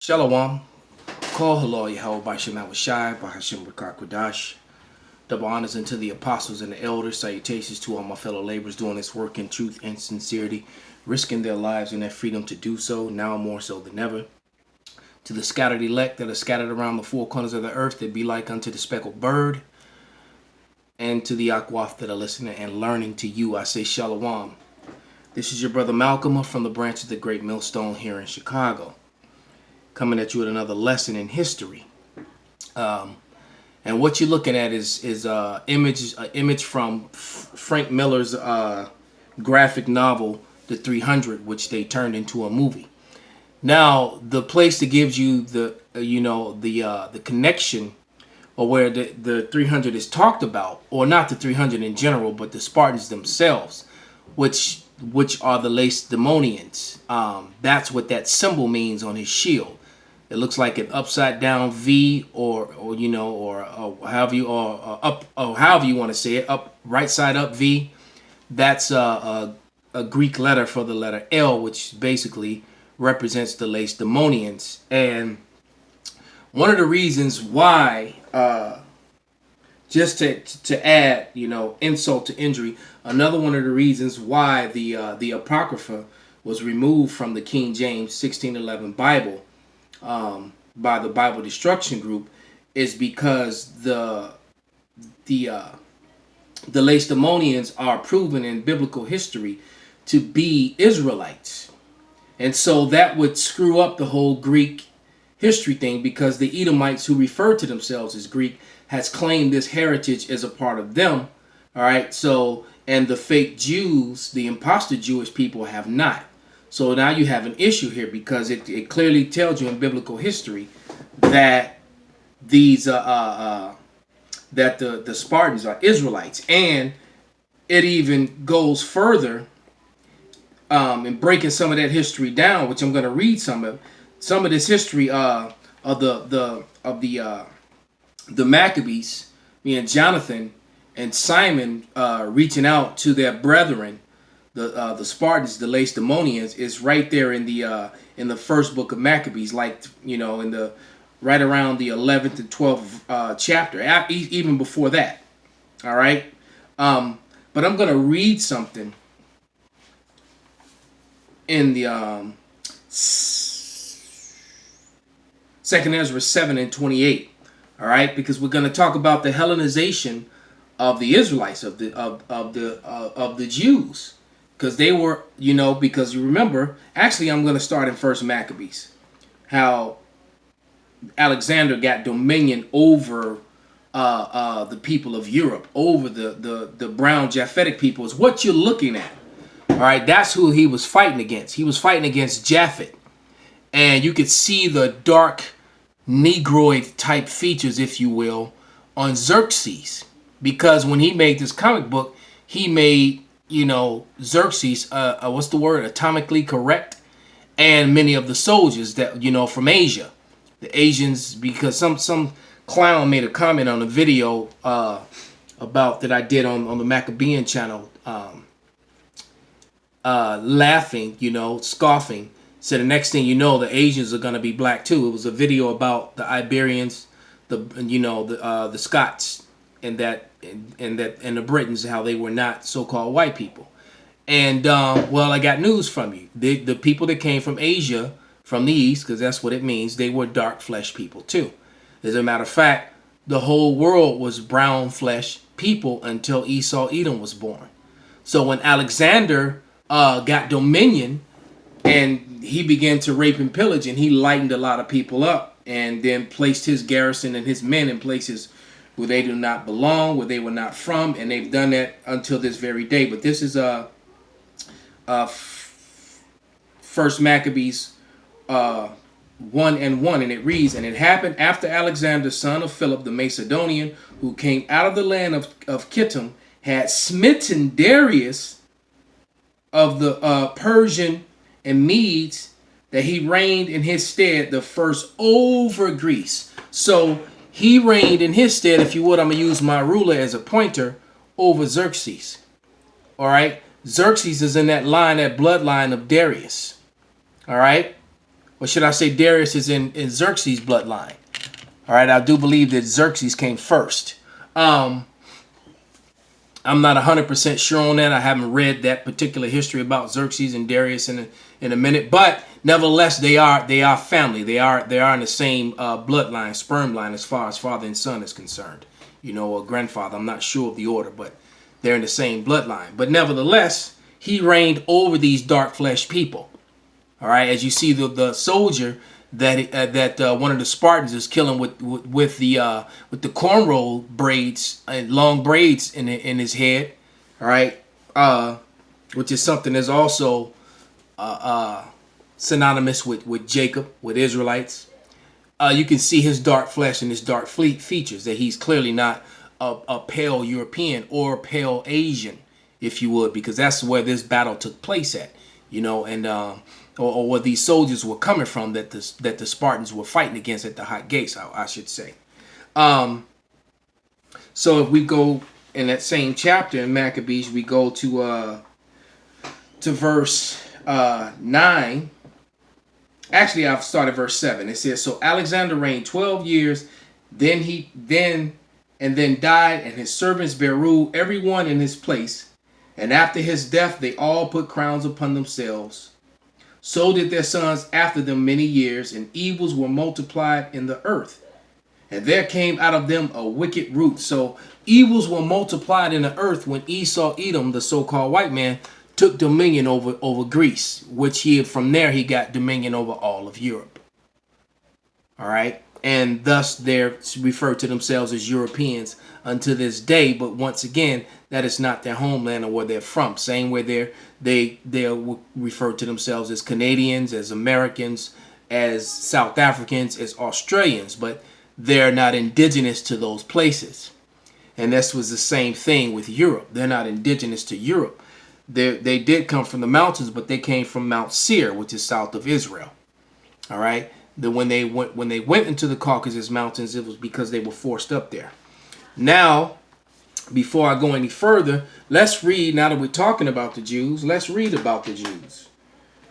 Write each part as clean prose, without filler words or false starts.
Shalom. Call hello Yahweh by Shem Shai, by Hashem Kodash. Double honors unto the apostles and the elders. Salutations to all my fellow laborers doing this work in truth and sincerity, risking their lives and their freedom to do so, now more so than ever. To the scattered elect that are scattered around the four corners of the earth, that be like unto the speckled bird. And to the Akwaf that are listening and learning to you, I say Shalom. This is your brother Malcolm from the branch of the Great Millstone here in Chicago, coming at you with another lesson in history. And what you're looking at is image from Frank Miller's graphic novel, The 300, which they turned into a movie. Now, the place that gives you the connection, or where the 300 is talked about, or not the 300 in general, but the Spartans themselves, which are the Lacedaemonians. That's what that symbol means on his shield. It looks like an upside down V, or however you want to say it, up right side up V. That's a Greek letter for the letter L, which basically represents the Lacedaemonians. And one of the reasons why, just to add insult to injury, another one of the reasons why the Apocrypha was removed from the King James 1611 Bible by the Bible Destruction Group is because the Lacedaemonians are proven in biblical history to be Israelites, and so that would screw up the whole Greek history thing, because the Edomites, who refer to themselves as Greek, has claimed this heritage as a part of them. All right, so, and the fake Jews, the imposter Jewish people, have not. So now you have an issue here, because it clearly tells you in biblical history that these that the Spartans are Israelites, and it even goes further in breaking some of that history down, which I'm going to read some of this history of the Maccabees, me and Jonathan and Simon reaching out to their brethren. The Spartans, the Lacedaemonians, is right there in the first book of Maccabees, like in the right around the 11th and 12th chapter, even before that. All right, but I'm gonna read something in the Second Ezra 7:28. All right, because we're gonna talk about the Hellenization of the Israelites, of the Jews. Because they were, because you remember, actually I'm going to start in First Maccabees, how Alexander got dominion over the people of Europe, over the brown Japhetic people, is what you're looking at. All right, that's who he was fighting against. He was fighting against Japhet. And you could see the dark Negroid type features, if you will, on Xerxes. Because when he made this comic book, he made Xerxes, what's the word, atomically correct, and many of the soldiers that, from Asia, the Asians, because some clown made a comment on a video about that I did on the Maccabean channel, laughing, scoffing, said the next thing you know, the Asians are going to be black too. It was a video about the Iberians, the Scots, and the Britons, how they were not so-called white people. And well, I got news from you. The people that came from Asia, from the East, because that's what it means, they were dark flesh people too. As a matter of fact, the whole world was brown flesh people until Esau Edom was born. So when Alexander got dominion, and he began to rape and pillage, and he lightened a lot of people up, and then placed his garrison and his men in places where they do not belong, where they were not from, and they've done that until this very day. But this is First Maccabees 1:1, and it reads, "And it happened after Alexander, son of Philip the Macedonian, who came out of the land of Kittim, had smitten Darius of the Persian and Medes, that he reigned in his stead the first over Greece." So he reigned in his stead, if you would. I'm going to use my ruler as a pointer, over Xerxes. All right. Xerxes is in that line, that bloodline of Darius. All right. or should I say Darius is in Xerxes' bloodline. All right, I do believe that Xerxes came first. I'm not 100% sure on that. I haven't read that particular history about Xerxes and Darius in a minute, but nevertheless, they are family. They are in the same bloodline, sperm line, as far as father and son is concerned. You know, or grandfather. I'm not sure of the order, but they're in the same bloodline. But nevertheless, he reigned over these dark flesh people. All right, as you see the soldier that one of the Spartans is killing with the cornrow braids and long braids in his head. All right, which is something that's also synonymous with Jacob, with Israelites. You can see his dark flesh and his dark features, that he's clearly not a pale European or pale Asian, if you would, because that's where this battle took place at, you know, and or where these soldiers were coming from that the Spartans were fighting against at the hot gates, I should say. So if we go in that same chapter in Maccabees, we go to verse 9. Actually, I've started verse 7. It says, "So Alexander reigned 12 years, then died, and his servants bare rule, every one in his place. And after his death, they all put crowns upon themselves. So did their sons after them many years, and evils were multiplied in the earth. And there came out of them a wicked root." So evils were multiplied in the earth when Esau, Edom, the so-called white man, took dominion over Greece, which from there he got dominion over all of Europe. All right, and thus they're referred to themselves as Europeans unto this day. But once again, that is not their homeland or where they're from. Same where they're referred to themselves as Canadians, as Americans, as South Africans, as Australians, but they're not indigenous to those places. And this was the same thing with Europe. They're not indigenous to Europe. They did come from the mountains, but they came from Mount Seir, which is south of Israel. All right. When they went into the Caucasus Mountains, it was because they were forced up there. Now, before I go any further, let's read. Now that we're talking about the Jews, let's read about the Jews.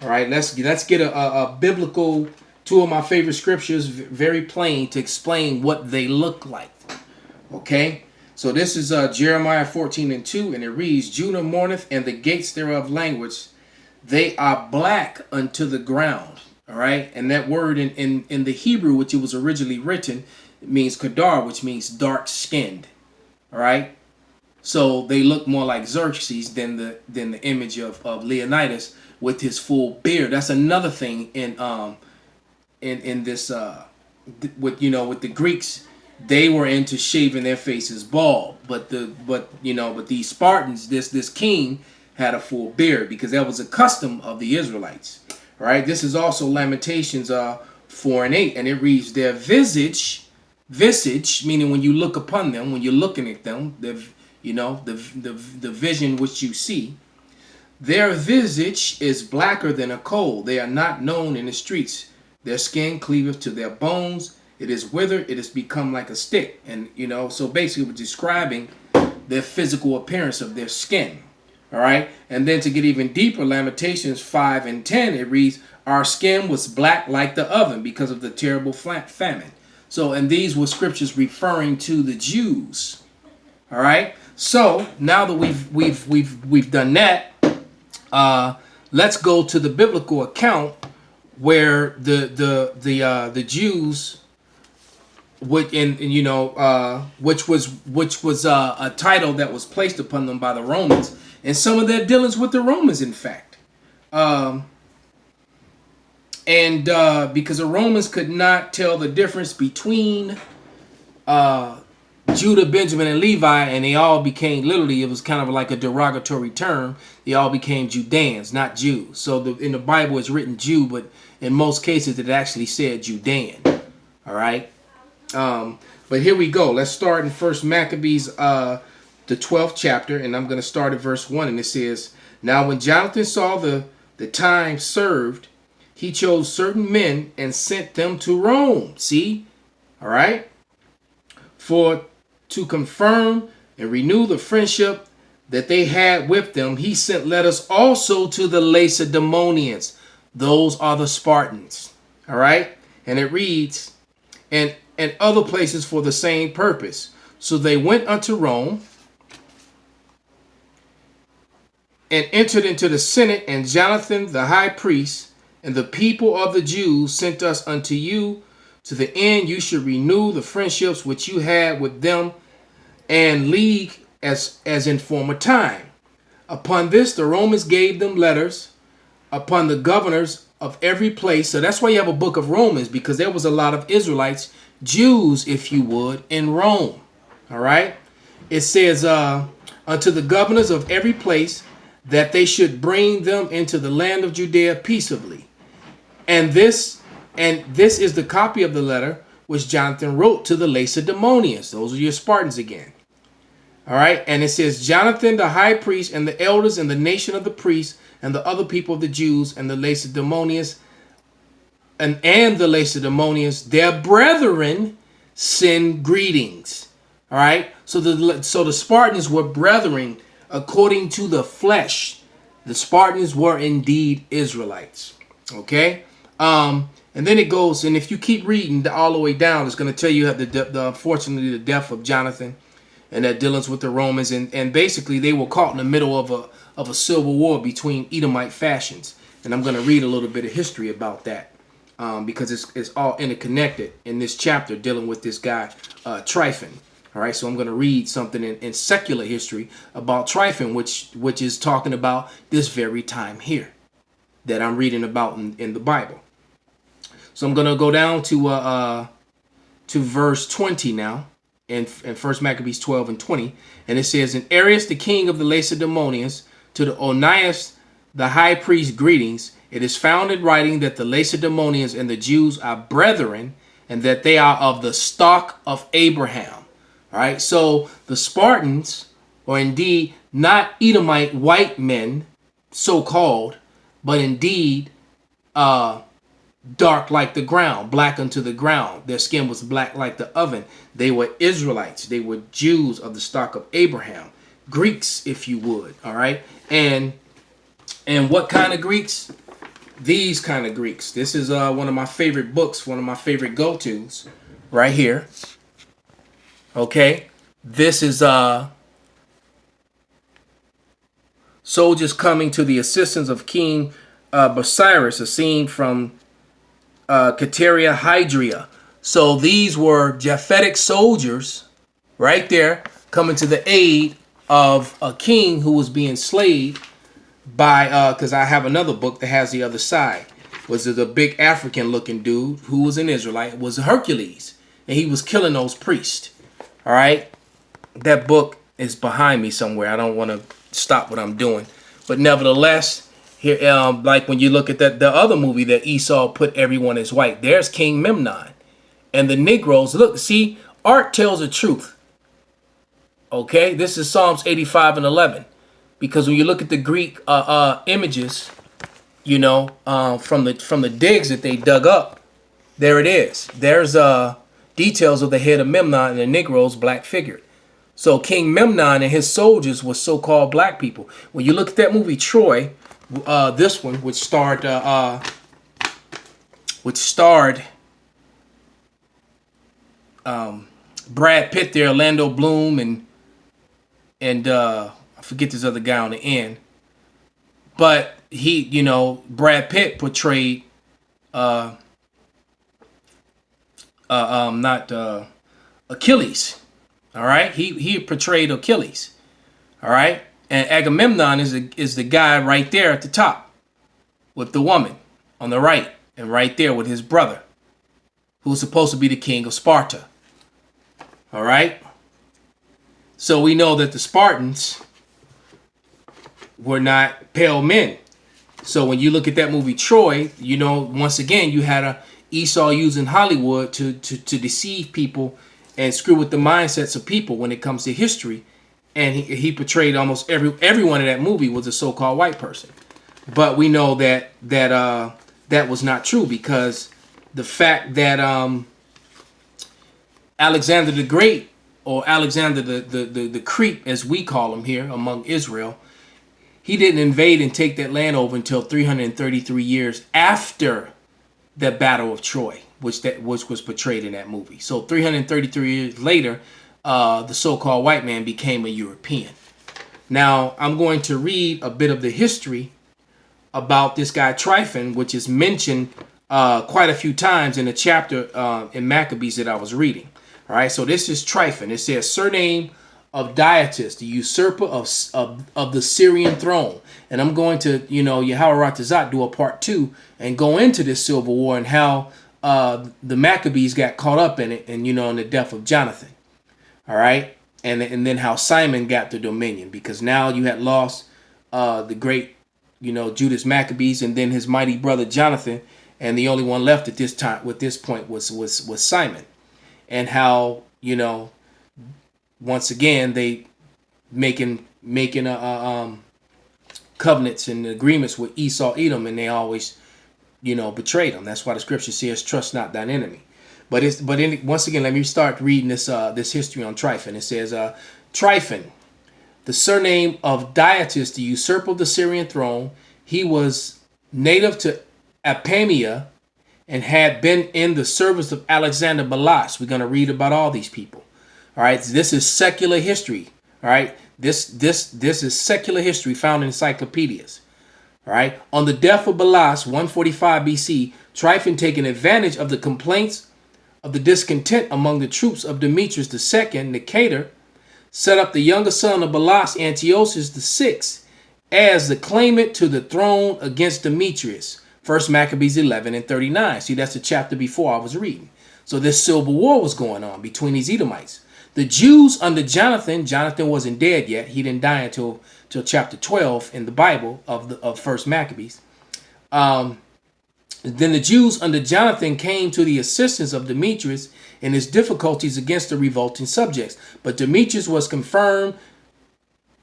All right. Let's get a biblical, two of my favorite scriptures, very plain, to explain what they look like. Okay. So this is Jeremiah 14:2, and it reads, "Judah mourneth, and the gates thereof languish. They are black unto the ground." All right, and that word in the Hebrew, which it was originally written, it means kadar, which means dark-skinned. All right, so they look more like Xerxes than the image of Leonidas with his full beard. That's another thing in this with the Greeks. They were into shaving their faces bald, but these Spartans, this king had a full beard because that was a custom of the Israelites. All right, this is also Lamentations 4:8, and it reads, "Their visage, meaning when you look upon them, when you're looking at them, the vision which you see, their visage is blacker than a coal. They are not known in the streets. Their skin cleaveth to their bones. It is withered, it has become like a stick." And, so basically we're describing their physical appearance of their skin. All right. And then to get even deeper, Lamentations 5:10, it reads, "Our skin was black like the oven because of the terrible famine." So, and these were scriptures referring to the Jews. All right. So now that we've done that, let's go to the biblical account where the Jews, which was a title that was placed upon them by the Romans, and some of their dealings with the Romans, in fact, because the Romans could not tell the difference between Judah, Benjamin, and Levi, and they all became, literally, it was kind of like a derogatory term. They all became Judeans, not Jews. So in the Bible it's written Jew, but in most cases it actually said Judean. All right. But here we go. Let's start in First Maccabees, the 12th chapter, and I'm going to start at verse 1, and it says, "Now when Jonathan saw the time served, he chose certain men and sent them to Rome." See? All right? "For to confirm and renew the friendship that they had with them, he sent letters also to the Lacedaemonians." Those are the Spartans. All right. And it reads, and other places for the same purpose. So they went unto Rome and entered into the Senate, and Jonathan the high priest and the people of the Jews sent us unto you, to the end you should renew the friendships which you had with them, and league as in former time. Upon this the Romans gave them letters upon the governors of every place. So that's why you have a book of Romans, because there was a lot of Israelites, Jews, if you would, in Rome. All right. It says, unto the governors of every place, that they should bring them into the land of Judea peaceably. And this is the copy of the letter which Jonathan wrote to the Lacedaemonians. Those are your Spartans again. All right. And it says, Jonathan the high priest and the elders and the nation of the priests and the other people of the Jews and the Lacedaemonians and the Lacedaemonians, their brethren, send greetings. All right. So the Spartans were brethren according to the flesh. The Spartans were indeed Israelites. Okay. And then it goes, and if you keep reading all the way down, it's going to tell you how unfortunately the death of Jonathan and their dealings with the Romans, and basically they were caught in the middle of a civil war between Edomite factions. And I'm going to read a little bit of history about that, because it's all interconnected in this chapter dealing with this guy Tryphon. All right, so I'm going to read something in secular history about Tryphon, which is talking about this very time here that I'm reading about in the Bible. So I'm going to go down to verse 20 now in 1 Maccabees 12 and 20. And it says, and Arius, the king of the Lacedaemonians, to the Onias, the high priest, greetings. It is found in writing that the Lacedaemonians and the Jews are brethren, and that they are of the stock of Abraham. All right, so the Spartans are indeed not Edomite white men, so-called, but indeed dark like the ground, black unto the ground. Their skin was black like the oven. They were Israelites. They were Jews of the stock of Abraham. Greeks, if you would. All right, and what kind of Greeks? These kind of Greeks. This is one of my favorite books, one of my favorite go-tos, right here. Okay, this is soldiers coming to the assistance of King Basiris, a scene from Cateria Hydria. So these were Japhetic soldiers right there coming to the aid of a king who was being slayed by, because I have another book that has the other side. Was it a big African looking dude who was an Israelite, was Hercules, and he was killing those priests. All right, that book is behind me somewhere. I don't want to stop what I'm doing, but nevertheless, here, like when you look at the other movie that Esau put everyone as white, there's King Memnon, and the Negroes. Look, see, art tells the truth. Okay, this is Psalms 85 and 11, because when you look at the Greek images, you know, from the digs that they dug up, there it is. There's details of the head of Memnon and the Negroes black figured. So King Memnon and his soldiers were so-called black people. When you look at that movie Troy, this one, which starred Brad Pitt there, Orlando Bloom, and I forget this other guy on the end, but he, you know, Brad Pitt portrayed Achilles. All right, he portrayed Achilles. All right, and Agamemnon is the guy right there at the top with the woman on the right, and right there with his brother, who's supposed to be the king of Sparta. All right, so we know that the Spartans were not pale men. So when you look at that movie Troy, you know, once again you had a Esau using Hollywood to deceive people and screw with the mindsets of people when it comes to history. And he portrayed almost everyone in that movie was a so-called white person. But we know that was not true, because the fact that Alexander the Great, or Alexander the Creep, as we call him here among Israel, he didn't invade and take that land over until 333 years after the Battle of Troy, which was portrayed in that movie. So 333 years later, the so-called white man became a European. Now, I'm going to read a bit of the history about this guy Tryphon, which is mentioned quite a few times in the chapter in Maccabees that I was reading. All right, so this is Tryphon. It says, surname of Diotis, the usurper of the Syrian throne. And I'm going to, Yahweh Ratazat, do a part 2 and go into this civil war and how the Maccabees got caught up in it and, in the death of Jonathan. All right, and then how Simon got the dominion, because now you had lost the great, Judas Maccabees, and then his mighty brother Jonathan, and the only one left at this point was Simon, and how once again they making covenants and agreements with Esau, Edom, and they always betrayed them. That's why the scripture says, "Trust not thine enemy." Once again, let me start reading this history on Tryphon. It says, Tryphon, the surname of Diotis, the usurper of the Syrian throne. He was native to Apamia and had been in the service of Alexander Balas. We're going to read about all these people. All right, this is secular history. All right, this is secular history found in encyclopedias. All right, on the death of Balas, 145 BC, Tryphon, taking advantage of the complaints of the discontent among the troops of Demetrius II, Nicator, set up the younger son of Balas, Antiochus VI, as the claimant to the throne against Demetrius. 1 Maccabees 11 and 39. See, that's the chapter before I was reading. So this civil war was going on between these Edomites. The Jews under Jonathan wasn't dead yet. He didn't die until chapter 12 in the Bible of 1 Maccabees. Then the Jews under Jonathan came to the assistance of Demetrius in his difficulties against the revolting subjects. But Demetrius was confirmed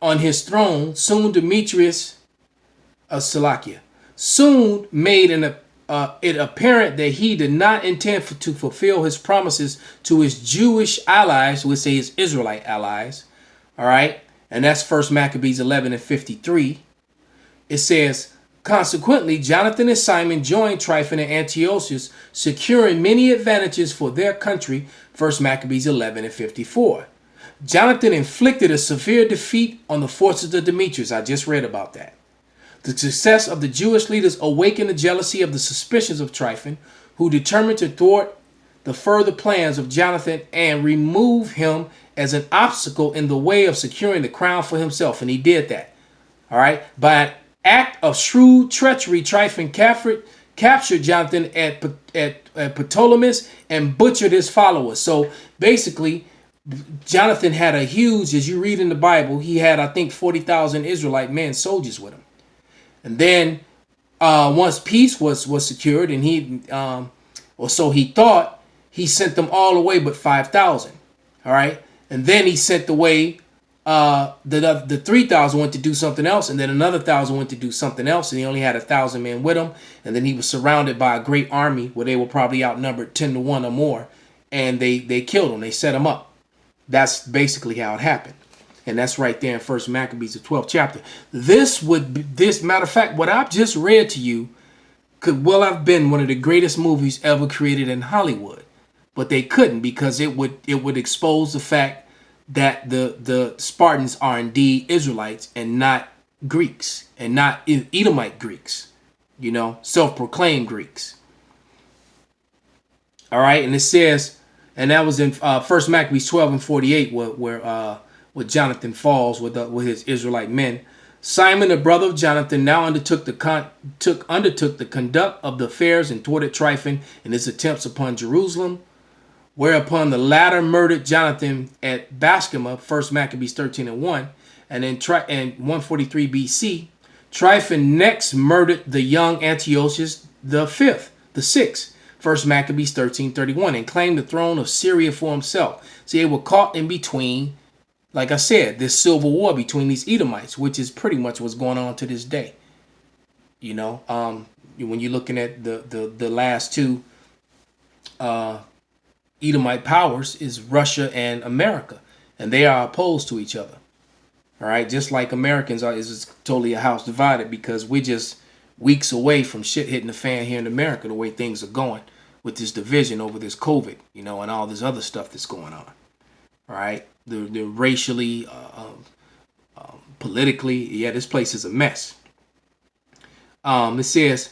on his throne. Soon Demetrius of Salakia soon made it apparent that he did not intend to fulfill his promises to his Jewish allies, we say his Israelite allies. All right, and that's 1 Maccabees 11 and 53. It says, consequently, Jonathan and Simon joined Tryphon and Antiochus, securing many advantages for their country. 1 Maccabees 11 and 54. Jonathan inflicted a severe defeat on the forces of Demetrius. I just read about that. The success of the Jewish leaders awakened the jealousy of the suspicions of Tryphon, who determined to thwart the further plans of Jonathan and remove him as an obstacle in the way of securing the crown for himself. And he did that. All right. By an act of shrewd treachery, Tryphon captured Jonathan at Ptolemais and butchered his followers. So basically, Jonathan had a huge, as you read in the Bible, he had, I think, 40,000 Israelite men, soldiers with him. And then once peace was secured, and he, or so he thought, he sent them all away but 5,000. All right. And then he sent away the 3,000 went to do something else, and then another 1,000 went to do something else, and he only had 1,000 men with him. And then he was surrounded by a great army where they were probably outnumbered 10 to 1 or more, and they killed him. They set him up. That's basically how it happened. And that's right there in 1 Maccabees, the 12th chapter. This matter of fact, what I've just read to you could well have been one of the greatest movies ever created in Hollywood. But they couldn't, because it would expose the fact that the Spartans are indeed Israelites and not Greeks, and not Edomite Greeks, self-proclaimed Greeks. All right, and it says, and that was in 1 Maccabees 12 and 48, where Jonathan falls with his Israelite men. Simon, the brother of Jonathan, now undertook the conduct of the affairs and thwarted Tryphon in his attempts upon Jerusalem, whereupon the latter murdered Jonathan at Bashkema, 1 Maccabees 13 and 1, and in 143 BC. Tryphon next murdered the young Antiochus the sixth, 1 Maccabees 13:31, and claimed the throne of Syria for himself. See, they were caught in between, like I said, this civil war between these Edomites, which is pretty much what's going on to this day. When you're looking at the last two Edomite powers is Russia and America, and they are opposed to each other. All right, just like Americans are, is totally a house divided, because we just weeks away from shit hitting the fan here in America, the way things are going with this division over this COVID, and all this other stuff that's going on. All right, the racially, politically, yeah, this place is a mess. It says,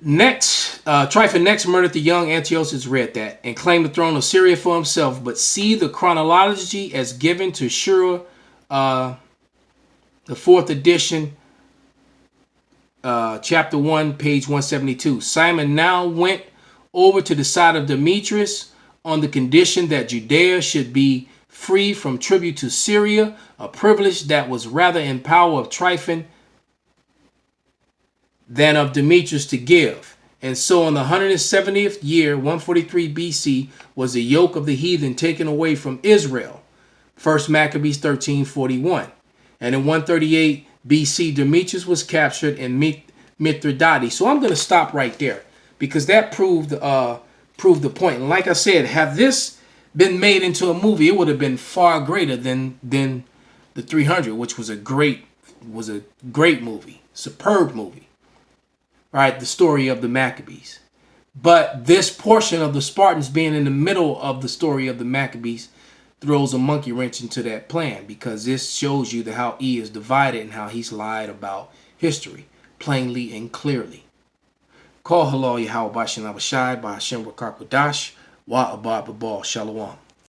Tryphon next murdered the young Antiochus, read that, and claimed the throne of Syria for himself, but see the chronology as given to Shura, the 4th edition, chapter 1, page 172. Simon now went over to the side of Demetrius on the condition that Judea should be free from tribute to Syria, a privilege that was rather in power of Tryphon than of Demetrius to give. And so in the 170th year, 143 BC, was the yoke of the heathen taken away from Israel. 1 Maccabees 13:41. And in 138 BC, Demetrius was captured in Mithridates. So I'm going to stop right there because that proved the point. And like I said, had this been made into a movie, it would have been far greater than the 300, which was a great movie, superb movie. All right, the story of the Maccabees. But this portion of the Spartans being in the middle of the story of the Maccabees throws a monkey wrench into that plan, because this shows you how E is divided and how he's lied about history plainly and clearly. Call halal Yahweh Bashan Abashai by Hashem Rakar Kodash Wa Abad Babal Shalom.